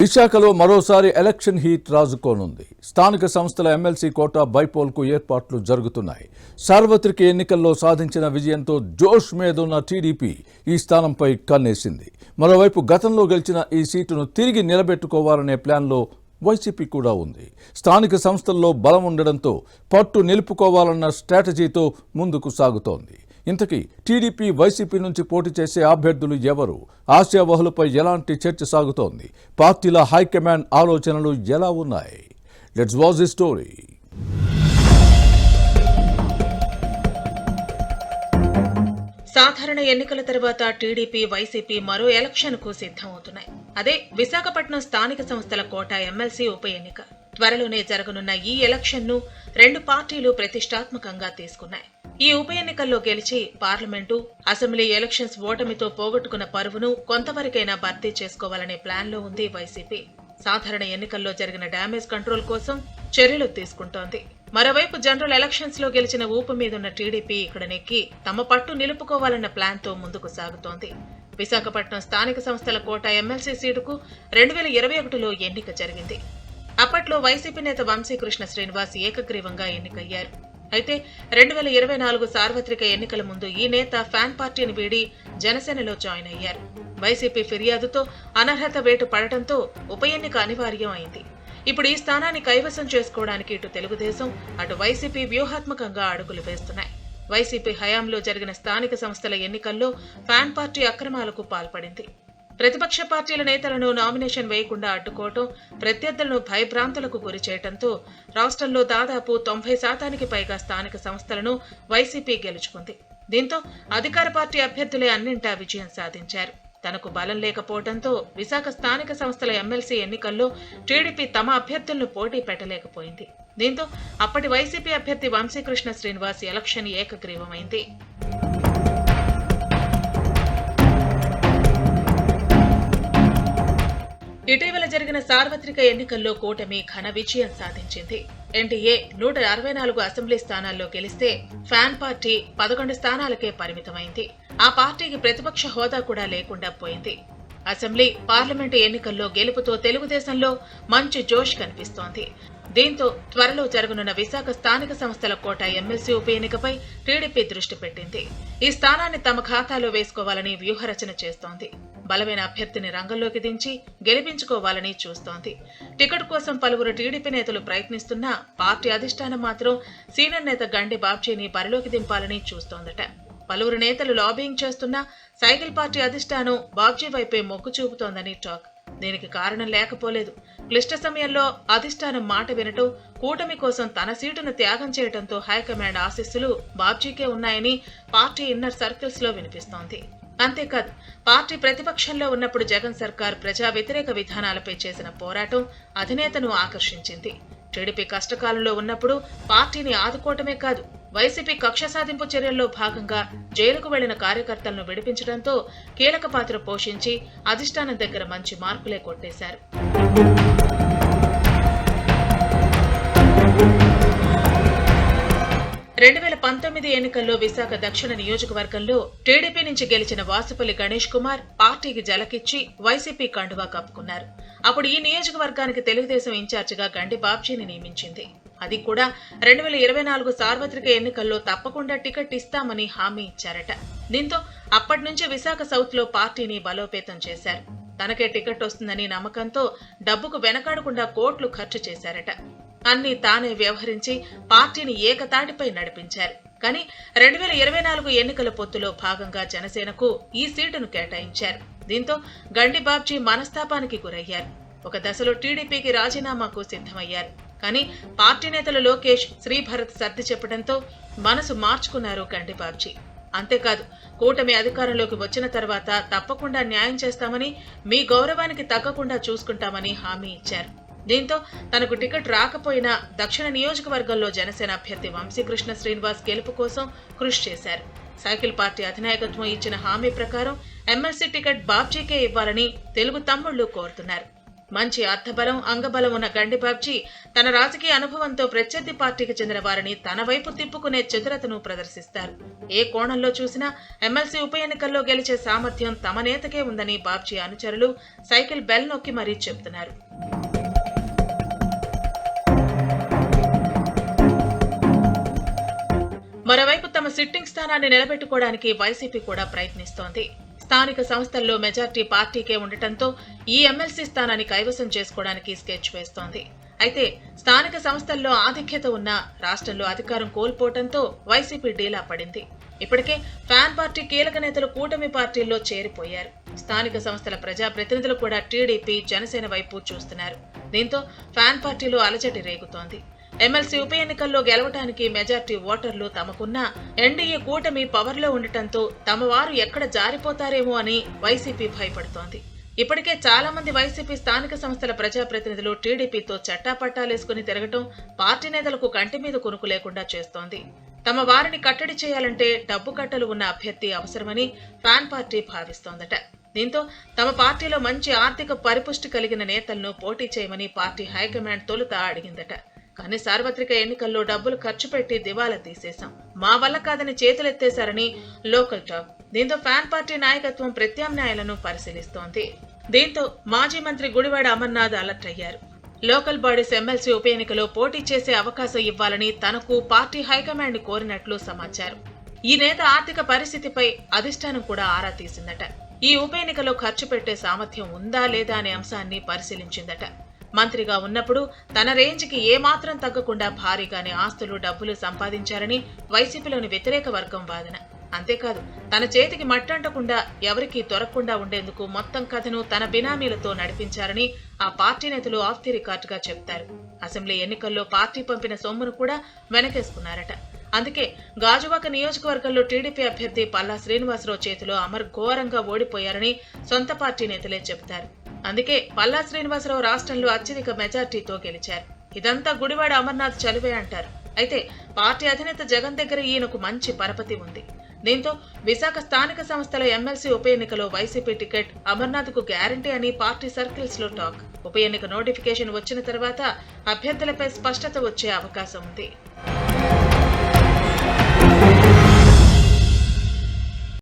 విశాఖలో మరోసారి election heat రాజుకోనుంది. స్థానిక సంస్థల ఎమ్మెల్సీ కోటా బైపోల్కు ఏర్పాట్లు జరుగుతున్నాయి. సార్వత్రిక ఎన్నికల్లో సాధించిన విజయంతో జోష్ మీదున్న టీడీపీ ఈ స్థానంపై కన్నేసింది. మరోవైపు గతంలో గెలిచిన ఈ సీటును తిరిగి నిలబెట్టుకోవాలనే ప్లాన్లో వైసీపీ కూడా ఉంది. స్థానిక సంస్థల్లో బలం ఉండడంతో పట్టు నిలుపుకోవాలన్న స్ట్రాటజీతో ముందుకు సాగుతోంది. ఇంతకీ టీడీపీ వైసీపీ నుంచి పోటీ చేసే అభ్యర్థులు ఎవరు? ఆశావహులపై ఎలాంటి చర్చ సాగుతోంది? పార్టీల హైకమాండ్ ఆలోచనలు ఎలా ఉన్నాయి? Let's watch the story. సాధారణ ఎన్నికల తర్వాత టీడీపీ వైసీపీ మరో ఎలక్షన్కు సిద్ధమవుతున్నాయి. అదే విశాఖపట్నం స్థానిక సంస్థల కోటా ఎమ్మెల్సీ ఉప ఎన్నిక. త్వరలోనే జరగనున్న ఈ ఎలక్షన్ను రెండు పార్టీలు ప్రతిష్టాత్మకంగా తీసుకున్నాయి. ఈ ఉప ఎన్నికల్లో గెలిచి పార్లమెంటు, అసెంబ్లీ ఎలక్షన్స్ ఓటమితో పోగొట్టుకున్న పరువును కొంతవరకైనా భర్తీ చేసుకోవాలనే ప్లాన్లో ఉంది వైసీపీ. సాధారణ ఎన్నికల్లో జరిగిన డ్యామేజ్ కంట్రోల్ కోసం చర్యలు తీసుకుంటోంది. మరోవైపు జనరల్ ఎలక్షన్స్ లో గెలిచిన ఊపు మీదున్న టీడీపీ ఇక్కడ నెక్కి తమ పట్టు నిలుపుకోవాలన్న ప్లాన్ తో ముందుకు సాగుతోంది. విశాఖపట్నం స్థానిక సంస్థల కోటా ఎమ్మెల్సీ సీటుకు 2021లో ఎన్నిక జరిగింది. అప్పట్లో వైసీపీ నేత వంశీకృష్ణ శ్రీనివాస్ ఏకగ్రీవంగా ఎన్నికయ్యారు. అయితే 2024 సార్వత్రిక ఎన్నికల ముందు ఈ నేత ఫ్యాన్ పార్టీని వీడి జనసేనలో జాయిన్ అయ్యారు. వైసీపీ ఫిర్యాదుతో అనర్హత వేటు పడటంతో ఉప ఎన్నిక అనివార్యం అయింది. ఇప్పుడు ఈ స్థానాన్ని కైవసం చేసుకోవడానికి ఇటు తెలుగుదేశం, అటు వైసీపీ వ్యూహాత్మకంగా అడుగులు వేస్తున్నాయి. వైసీపీ హయాంలో జరిగిన స్థానిక సంస్థల ఎన్నికల్లో ఫ్యాన్ పార్టీ అక్రమాలకు పాల్పడింది. ప్రతిపక్ష పార్టీల నేతలను నామినేషన్ వేయకుండా అడ్డుకోవటం, ప్రత్యర్థులను భయభ్రాంతులకు గురి చేయడంతో రాష్ట్రంలో దాదాపు 90% పైగా స్థానిక సంస్థలను వైసీపీ గెలుచుకుంది. దీంతో అధికార పార్టీ అభ్యర్థులే అన్నింటా విజయం సాధించారు. తనకు బలం లేకపోవడంతో విశాఖ స్థానిక సంస్థల ఎమ్మెల్సీ ఎన్నికల్లో టీడీపీ తమ అభ్యర్థులను పోటీ పెట్టలేకపోయింది. దీంతో అప్పటి వైసీపీ అభ్యర్థి వంశీకృష్ణ శ్రీనివాస్ ఎలక్షన్ ఏకగ్రీవమైంది. ఇటీవల జరిగిన సార్వత్రిక ఎన్నికల్లో కూటమి ఘన విజయం సాధించింది. ఎన్డీఏ 164 అసెంబ్లీ స్థానాల్లో గెలిస్తే ఫ్యాన్ పార్టీ 11 స్థానాలకే పరిమితమైంది. ఆ పార్టీకి ప్రతిపక్ష హోదా కూడా లేకుండా పోయింది. అసెంబ్లీ, పార్లమెంటు ఎన్నికల్లో గెలుపుతో తెలుగుదేశంలో మంచి జోష్ కనిపిస్తోంది. దీంతో త్వరలో జరగనున్న విశాఖ స్థానిక సంస్థల కోటా ఎమ్మెల్సీ ఉప ఎన్నికపై టీడీపీ దృష్టి పెట్టింది. ఈ స్థానాన్ని తమ ఖాతాలో వేసుకోవాలని వ్యూహరచన చేస్తోంది. బలమైన అభ్యర్థిని రంగంలోకి దించి గెలిపించుకోవాలని చూస్తోంది. టికెట్ కోసం పలువురు టీడీపీ నేతలు ప్రయత్నిస్తున్నా పార్టీ అధిష్టానం మాత్రం సీనియర్ నేత గండి బాబ్జీని బరిలోకి దింపాలని చూస్తోందట. పలువురు నేతలు లాబింగ్ చేస్తున్నా సైకిల్ పార్టీ అధిష్టానం బాబ్జీ వైపే మొగ్గు చూపుతోందని టాక్. దీనికి కారణం లేకపోలేదు. క్లిష్ట సమయంలో అధిష్టానం మాట వినటం, కూటమి కోసం తన సీటును త్యాగం చేయడంతో హైకమాండ్ ఆశీస్సులు బాబ్జీకే ఉన్నాయని పార్టీ ఇన్నర్ సర్కిల్స్ లో వినిపిస్తోంది. అంతేకాదు, పార్టీ ప్రతిపక్షంలో ఉన్నప్పుడు జగన్ సర్కార్ ప్రజా వ్యతిరేక విధానాలపై చేసిన పోరాటం అధినేతను ఆకర్షించింది. టీడీపీ కష్టకాలంలో ఉన్నప్పుడు పార్టీని ఆదుకోవటమే కాదు, వైసీపీ కక్ష సాధింపు చర్యల్లో భాగంగా జైలుకు వెళ్లిన కార్యకర్తలను విడిపించడంతో కీలక పాత్ర పోషించి అధిష్టానం దగ్గర మంచి మార్కులే కొట్టేశారు. 2019 ఎన్నికల్లో విశాఖ దక్షిణ నియోజకవర్గంలో టీడీపీ నుంచి గెలిచిన వాసుపల్లి గణేష్ కుమార్ పార్టీకి జలకిచ్చి వైసీపీ కండువా కప్పుకున్నారు. అప్పుడు ఈ నియోజకవర్గానికి తెలుగుదేశం ఇన్ఛార్జిగా గండి బాబ్జీని నియమించింది. అది కూడా 2024 సార్వత్రిక ఎన్నికల్లో తప్పకుండా టికెట్ ఇస్తామని హామీ ఇచ్చారట. దీంతో అప్పటి నుంచి విశాఖ సౌత్ లో పార్టీని బలోపేతం చేశారు. తనకే టికెట్ వస్తుందని నమ్మకంతో డబ్బుకు వెనకాడకుండా కోట్లు ఖర్చు చేశారట. అన్ని తానే వ్యవహరించి పార్టీని ఏకతాటిపై నడిపించారు. కానీ 2024 ఎన్నికల పొత్తులో భాగంగా జనసేనకు ఈ సీటును కేటాయించారు. దీంతో గండి బాబ్జీ మనస్తాపానికి గురయ్యారు. ఒక దశలో టీడీపీకి రాజీనామాకు సిద్ధమయ్యారు. కానీ పార్టీ నేతలు లోకేష్, శ్రీభరత్ సర్ది చెప్పడంతో మనసు మార్చుకున్నారు గండి బాబ్జీ. అంతేకాదు, కూటమి అధికారంలోకి వచ్చిన తర్వాత తప్పకుండా న్యాయం చేస్తామని, మీ గౌరవానికి తగ్గకుండా చూసుకుంటామని హామీ ఇచ్చారు. దీంతో తనకు టికెట్ రాకపోయినా దక్షిణ నియోజకవర్గంలో జనసేన అభ్యర్థి వంశీకృష్ణ శ్రీనివాస్ గెలుపు కోసం కృషి చేశారు. సైకిల్ పార్టీ అధినాయకత్వం ఇచ్చిన హామీ ప్రకారం ఎమ్మెల్సీ టికెట్ బాబ్జీకే ఇవ్వాలని తెలుగు తమ్ముళ్లు కోరుతున్నారు. మంచి అర్థబలం, అంగబలం ఉన్న గండి బాబ్జీ తన రాజకీయ అనుభవంతో ప్రత్యర్థి పార్టీకి చెందిన వారిని తన వైపు తిప్పుకునే చతురతను ప్రదర్శిస్తారు. ఏ కోణంలో చూసినా ఎమ్మెల్సీ ఉప ఎన్నికల్లో గెలిచే సామర్థ్యం తమ నేతకే ఉందని బాబ్జీ అనుచరులు సైకిల్ బెల్ నొక్కి మరీ చెబుతున్నారు. మరోవైపు తమ సిట్టింగ్ స్థానాన్ని నిలబెట్టుకోవడానికి వైసీపీ కూడా ప్రయత్నిస్తోంది. స్థానిక సంస్థల్లో మెజార్టీ పార్టీకే ఉండటంతో ఈ ఎమ్మెల్సీ స్థానాన్ని కైవసం చేసుకోవడానికి స్కెచ్ వేస్తోంది. అయితే స్థానిక సంస్థల్లో ఆధిక్యత ఉన్న రాష్ట్రంలో అధికారం కోల్పోవడంతో వైసీపీ డీలా పడింది. ఇప్పటికే ఫ్యాన్ పార్టీ కీలక నేతలు కూటమి పార్టీల్లో చేరిపోయారు. స్థానిక సంస్థల ప్రజాప్రతినిధులు కూడా టీడీపీ, జనసేన వైపు చూస్తున్నారు. దీంతో ఫ్యాన్ పార్టీలో అలజడి రేగుతోంది. ఎమ్మెల్సీ ఉప ఎన్నికల్లో గెలవడానికి మెజార్టీ ఓటర్లు తమకున్న ఎన్డీఏ కూటమి పవర్లో ఉండటంతో తమ వారు ఎక్కడ జారిపోతారేమో అని వైసీపీ భయపడుతోంది. ఇప్పటికే చాలా మంది వైసీపీ స్థానిక సంస్థల ప్రజాప్రతినిధులు టీడీపీతో చట్టాపట్టాలేసుకుని తిరగటం పార్టీ నేతలకు కంటి మీద కొనుకు లేకుండా చేస్తోంది. తమ వారిని కట్టడి చేయాలంటే డబ్బు కట్టలు ఉన్న అభ్యర్థి అవసరమని ఫ్యాన్ పార్టీ భావిస్తోందట. దీంతో తమ పార్టీలో మంచి ఆర్థిక పరిపుష్టి కలిగిన నేతలను పోటీ చేయమని పార్టీ హైకమాండ్ తొలుత అడిగిందట. కానీ సార్వత్రిక ఎన్నికల్లో డబ్బులు ఖర్చు పెట్టి దివాలా తీసేశాం, మా వల్ల కాదని చేతులెత్తేశారని లోకల్ టాక్. దీంతో ఫ్యాన్ పార్టీ నాయకత్వం ప్రత్యామ్నాయాలను పరిశీలిస్తోంది. దీంతో మాజీ మంత్రి గుడివాడ అమర్నాథ్ అలర్ట్ అయ్యారు. లోకల్ బాడీస్ ఎమ్మెల్సీ ఉప ఎన్నికలో పోటీ చేసే అవకాశం ఇవ్వాలని తనకు పార్టీ హైకమాండ్ కోరినట్లు సమాచారం. ఈ నేత ఆర్థిక పరిస్థితిపై అధిష్టానం కూడా ఆరా తీసిందట. ఈ ఉప ఎన్నికలో ఖర్చు పెట్టే సామర్థ్యం ఉందా లేదా అనే అంశాన్ని పరిశీలించిందట. మంత్రిగా ఉన్నప్పుడు తన రేంజ్కి ఏమాత్రం తగ్గకుండా భారీగానే ఆస్తులు, డబ్బులు సంపాదించారని వైసీపీలోని వ్యతిరేక వర్గం వాదన. అంతేకాదు తన చేతికి మట్టంటకుండా ఎవరికీ దొరకకుండా ఉండేందుకు మొత్తం కథను తన బినామీలతో నడిపించారని ఆ పార్టీ నేతలు ఆఫ్ ది రికార్డుగా చెప్తారు. అసెంబ్లీ ఎన్నికల్లో పార్టీ పంపిన సొమ్మును కూడా వెనకేసుకున్నారట. అందుకే గాజువాక నియోజకవర్గంలో టీడీపీ అభ్యర్థి పల్లా శ్రీనివాసరావు చేతిలో అమర్ ఘోరంగా ఓడిపోయారని సొంత పార్టీ నేతలే చెబుతారు. అందుకే పల్లా శ్రీనివాసరావు రాష్ట్రంలో అత్యధిక మెజార్టీతో గెలిచారు. ఇదంతా గుడివాడ అమర్నాథ్ చలువే అంటారు. అయితే పార్టీ అధినేత జగన్ దగ్గర ఈయనకు మంచి పరపతి ఉంది. దీంతో విశాఖ స్థానిక సంస్థల ఎమ్మెల్సీ ఉప ఎన్నికలో వైసీపీ టికెట్ అమర్నాథ్ కు గ్యారంటీ అని పార్టీ సర్కిల్స్ లో టాక్. ఉప ఎన్నిక నోటిఫికేషన్ వచ్చిన తర్వాత అభ్యర్థులపై స్పష్టత వచ్చే అవకాశం ఉంది.